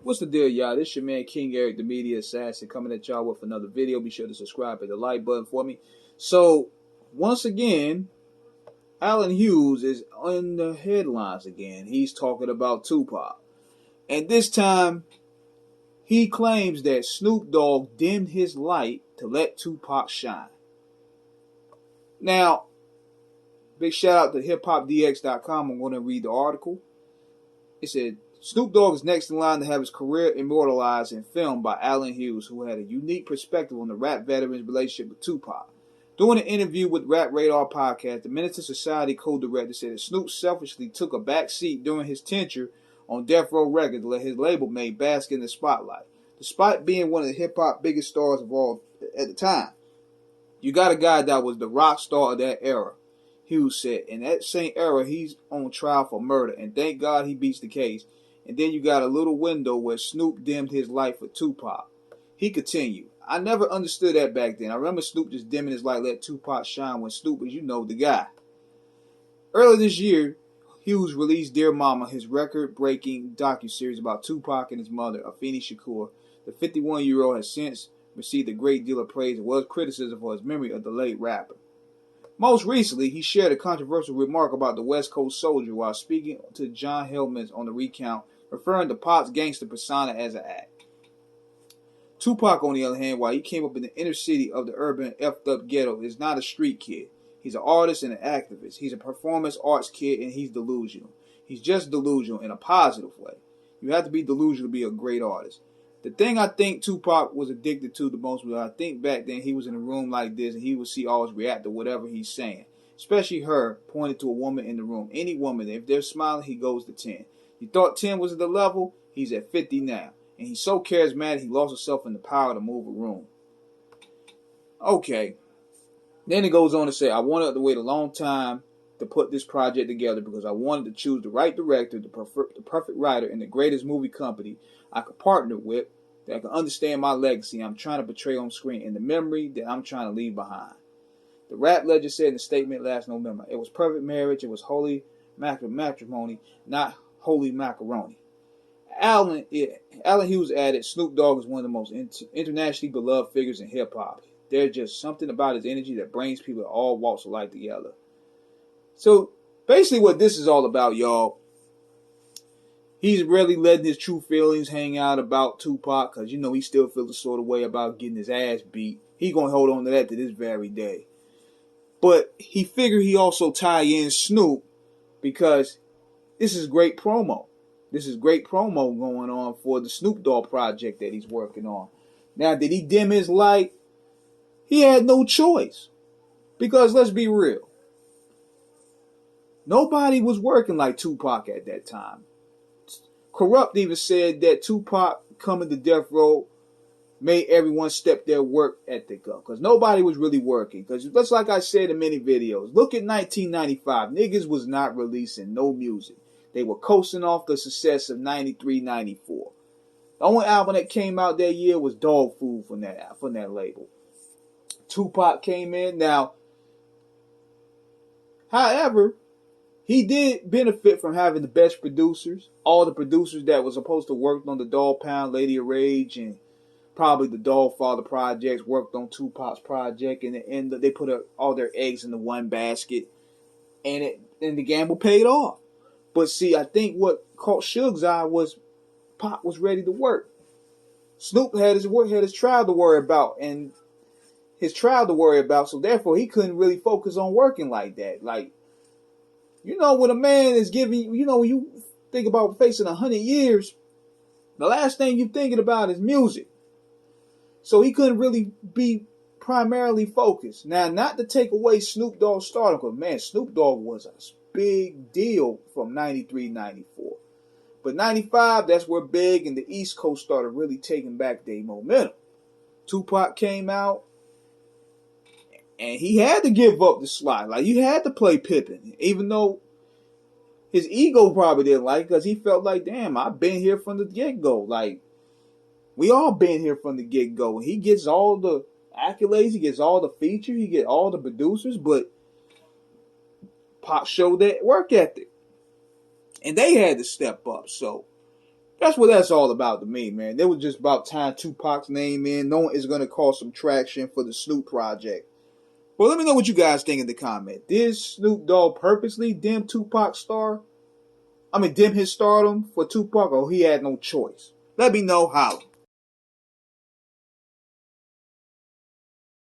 What's the deal, y'all? This your man King Eric, the media assassin, coming at y'all with another video. Be sure to subscribe, hit the like button for me. So, once again, Alan Hughes is on the headlines again. He's talking about Tupac. And this time, he claims that Snoop Dogg dimmed his light to let Tupac shine. Now, big shout out to hiphopdx.com. I'm going to read the article. It said, Snoop Dogg is next in line to have his career immortalized in film by Alan Hughes, who had a unique perspective on the rap veteran's relationship with Tupac. During an interview with Rap Radar podcast, the Menace to Society co-director said that Snoop selfishly took a back seat during his tenure on Death Row Records to let his label mate bask in the spotlight. Despite being one of the hip-hop biggest stars of all at the time, you got a guy that was the rock star of that era. Hughes said, in that same era, he's on trial for murder, and thank God he beats the case. And then you got a little window where Snoop dimmed his light for Tupac. He continued, I never understood that back then. I remember Snoop just dimming his light, let Tupac shine when Snoop was, the guy. Earlier this year, Hughes released Dear Mama, his record-breaking docuseries about Tupac and his mother, Afeni Shakur. The 51-year-old has since received a great deal of praise as well as criticism for his memory of the late rapper. Most recently, he shared a controversial remark about the West Coast Soldier while speaking to John Hillman on the recount, referring to Pop's gangster persona as an act. Tupac, on the other hand, while he came up in the inner city of the urban effed-up ghetto, is not a street kid. He's an artist and an activist. He's a performance arts kid, and he's delusional. He's just delusional in a positive way. You have to be delusional to be a great artist. The thing I think Tupac was addicted to the most was I think back then he was in a room like this and he would see always react to whatever he's saying. Especially her, pointing to a woman in the room. Any woman, if they're smiling, he goes to 10. You thought 10 was the level? He's at 50 now. And he's so charismatic he lost himself in the power to move a room. Okay. Then it goes on to say, I wanted to wait a long time to put this project together because I wanted to choose the right director, the perfect writer, and the greatest movie company I could partner with that could understand my legacy I'm trying to portray on screen and the memory that I'm trying to leave behind. The rap legend said in a statement last November, it was perfect marriage, it was holy matrimony, not holy macaroni. Alan Hughes added, Snoop Dogg is one of the most internationally beloved figures in hip-hop. There's just something about his energy that brings people of all walks of life together. So, basically what this is all about, y'all, he's really letting his true feelings hang out about Tupac because, he still feels a sort of way about getting his ass beat. He going to hold on to that to this very day. But he figured he also tie in Snoop because this is great promo. This is great promo going on for the Snoop Dogg project that he's working on. Now, did he dim his light? He had no choice. Because let's be real. Nobody was working like Tupac at that time. Corrupt even said that Tupac coming to Death Row made everyone step their work ethic up. Because nobody was really working. Because just like I said in many videos, look at 1995. Niggas was not releasing no music. They were coasting off the success of 93, 94. The only album that came out that year was Dog Food from that label. Tupac came in. Now, however, he did benefit from having the best producers. All the producers that were supposed to work on the Dog Pound, Lady of Rage, and probably the Dog Father projects worked on Tupac's project, and they put all their eggs in the one basket, and the gamble paid off. But see, I think what caught Suge's eye was Pop was ready to work. Snoop had his trial to worry about, so therefore he couldn't really focus on working like that. Like, when a man is giving, when you think about facing 100 years, the last thing you're thinking about is music. So he couldn't really be primarily focused. Now, not to take away Snoop Dogg's stardom, because man, Snoop Dogg was a big deal from 93, 94. But 95, that's where Big and the East Coast started really taking back their momentum. Tupac came out, and he had to give up the slot. Like, you had to play Pippin, even though his ego probably didn't like it, because he felt like, damn, I've been here from the get-go. Like, we all been here from the get-go. He gets all the accolades, he gets all the features, he gets all the producers, but Pop showed that work ethic. And they had to step up. So That's what that's all about to me, man. It was just about tying Tupac's name in, knowing it's going to cause some traction for the Snoop project. Well, let me know what you guys think in the comment. Did Snoop Dogg purposely dim dim his stardom for Tupac, or he had no choice? Let me know how.